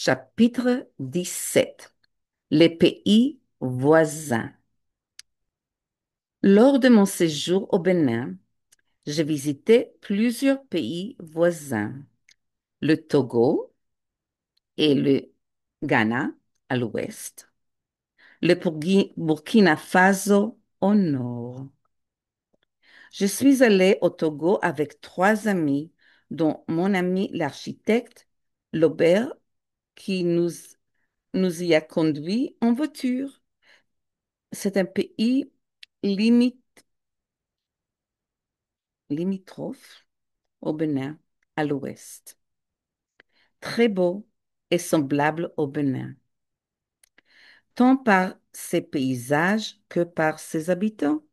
Chapitre 17. Les pays voisins. Lors de mon séjour au Bénin, j'ai visité plusieurs pays voisins, le Togo et le Ghana à l'ouest, le Burkina Faso au nord. Je suis allée au Togo avec trois amis, dont mon ami l'architecte, Lobert, qui nous y a conduits en voiture. C'est un pays limite, limitrophe au Bénin, à l'ouest, très beau et semblable au Bénin, tant par ses paysages que par ses habitants,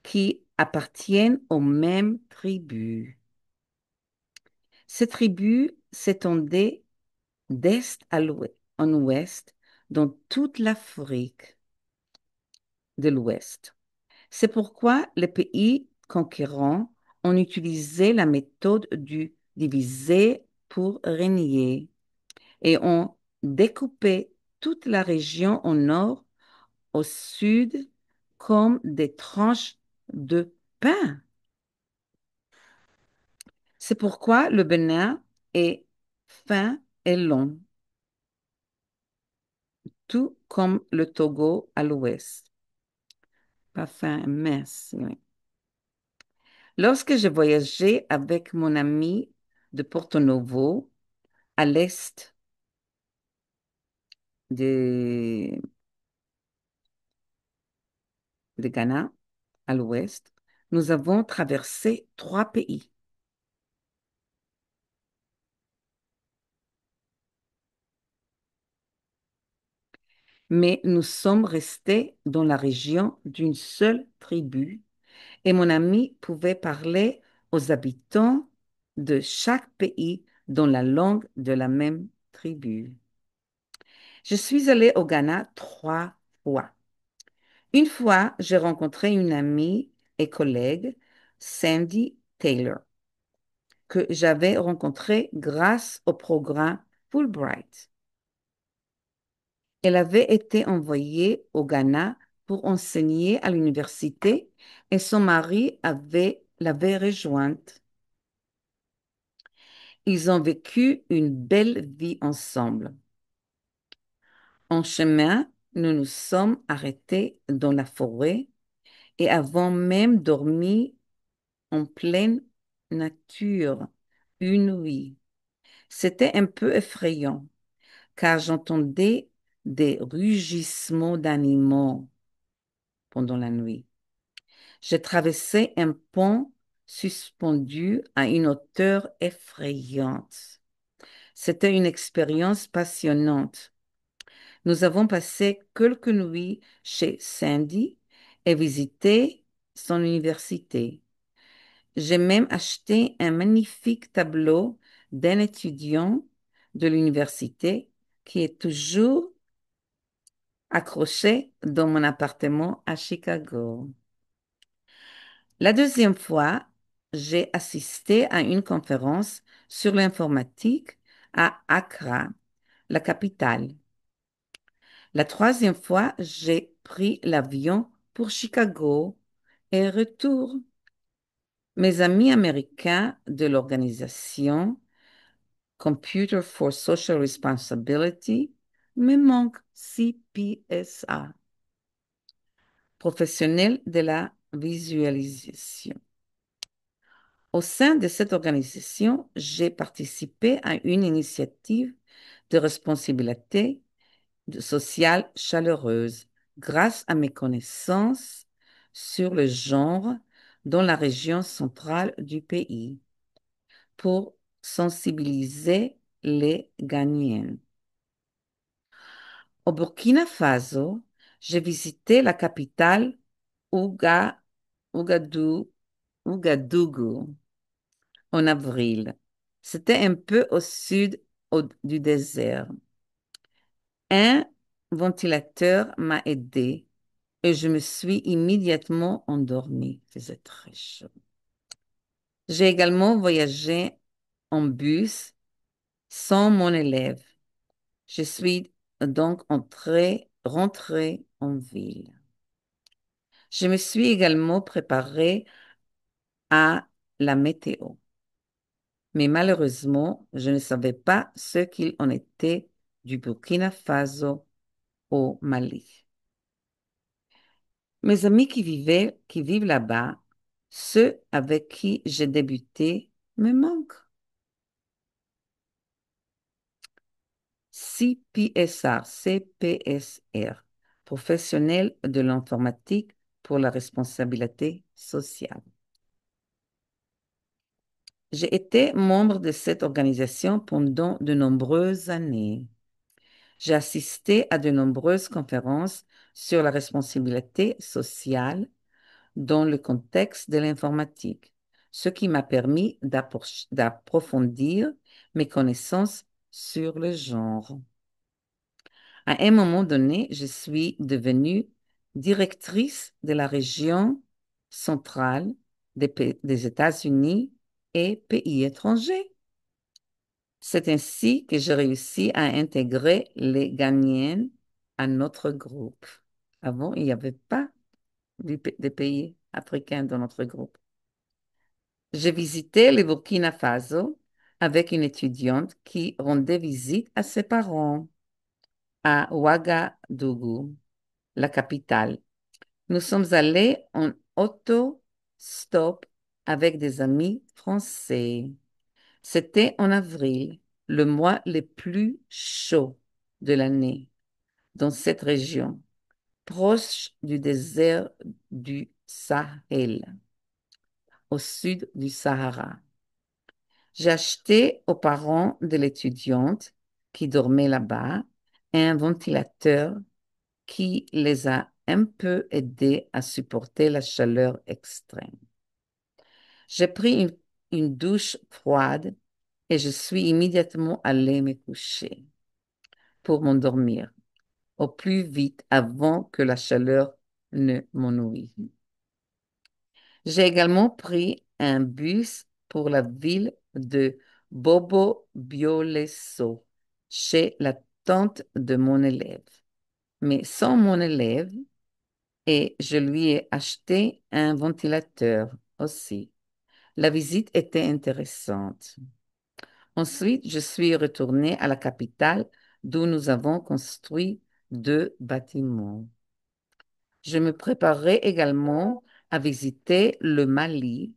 qui appartiennent aux mêmes tribus. Ces tribus s'étendaient d'est à l'ouest, en ouest, dans toute l'Afrique de l'Ouest. C'est pourquoi les pays conquérants ont utilisé la méthode du diviser pour régner et ont découpé toute la région au nord, au sud, comme des tranches de pain. C'est pourquoi le Bénin est fin et long, tout comme le Togo à l'ouest. Pas fin, mince, oui. Lorsque j'ai voyagé avec mon ami de Porto Novo à l'est de, de Ghana, à l'ouest, nous avons traversé trois pays. Mais nous sommes restés dans la région d'une seule tribu et mon ami pouvait parler aux habitants de chaque pays dans la langue de la même tribu. Je suis allée au Ghana trois fois. Une fois, j'ai rencontré une amie et collègue, Sandy Taylor, que j'avais rencontrée grâce au programme Fulbright. Elle avait été envoyée au Ghana pour enseigner à l'université et son mari l'avait rejointe. Ils ont vécu une belle vie ensemble. En chemin, nous nous sommes arrêtés dans la forêt et avons même dormi en pleine nature une nuit. C'était un peu effrayant car j'entendais des rugissements d'animaux pendant la nuit. J'ai traversé un pont suspendu à une hauteur effrayante. C'était une expérience passionnante. Nous avons passé quelques nuits chez Sandy et visité son université. J'ai même acheté un magnifique tableau d'un étudiant de l'université qui est toujours accroché dans mon appartement à Chicago. La deuxième fois, j'ai assisté à une conférence sur l'informatique à Accra, la capitale. La troisième fois, j'ai pris l'avion pour Chicago et retour. Mes amis américains de l'organisation Computer for Social Responsibility me manquent CPSA, professionnel de la visualisation. Au sein de cette organisation, j'ai participé à une initiative de responsabilité sociale chaleureuse grâce à mes connaissances sur le genre dans la région centrale du pays pour sensibiliser les Ghanéens. Au Burkina Faso, j'ai visité la capitale Ouga- Ougadou- Ouagadougou en avril. C'était un peu au sud du désert. Un ventilateur m'a aidé et je me suis immédiatement endormie. Il faisait très chaud. J'ai également voyagé en bus sans mon élève. Je suis donc rentrée en ville. Je me suis également préparée à la météo, mais malheureusement, je ne savais pas ce qu'il en était du Burkina Faso au Mali. Mes amis qui vivent là-bas, ceux avec qui j'ai débuté, me manquent. CPSR, professionnel de l'informatique pour la responsabilité sociale. J'ai été membre de cette organisation pendant de nombreuses années. J'ai assisté à de nombreuses conférences sur la responsabilité sociale dans le contexte de l'informatique, ce qui m'a permis d'approfondir mes connaissances sur le genre. À un moment donné, je suis devenue directrice de la région centrale des États-Unis et pays étrangers. C'est ainsi que j'ai réussi à intégrer les Ghanéens à notre groupe. Avant, il n'y avait pas des pays africains dans notre groupe. J'ai visité le Burkina Faso avec une étudiante qui rendait visite à ses parents à Ouagadougou, la capitale. Nous sommes allés en auto-stop avec des amis français. C'était en avril, le mois le plus chaud de l'année dans cette région, proche du désert du Sahel, au sud du Sahara. J'ai acheté aux parents de l'étudiante qui dormait là-bas un ventilateur qui les a un peu aidés à supporter la chaleur extrême. J'ai pris une douche froide et je suis immédiatement allée me coucher pour m'endormir au plus vite avant que la chaleur ne m'ennuie. J'ai également pris un bus pour la ville de Bobo Biolesso chez la tante de mon élève. Mais sans mon élève, et je lui ai acheté un ventilateur aussi. La visite était intéressante. Ensuite, je suis retournée à la capitale d'où nous avons construit 2 bâtiments. Je me préparais également à visiter le Mali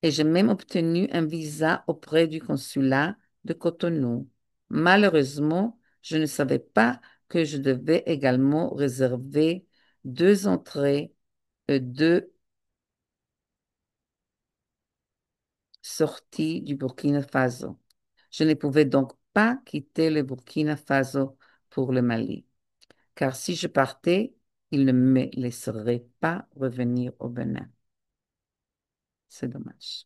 et j'ai même obtenu un visa auprès du consulat de Cotonou. Malheureusement, je ne savais pas que je devais également réserver 2 entrées et 2 sorties du Burkina Faso. Je ne pouvais donc pas quitter le Burkina Faso pour le Mali, car si je partais, ils ne me laisseraient pas revenir au Bénin. C'est dommage.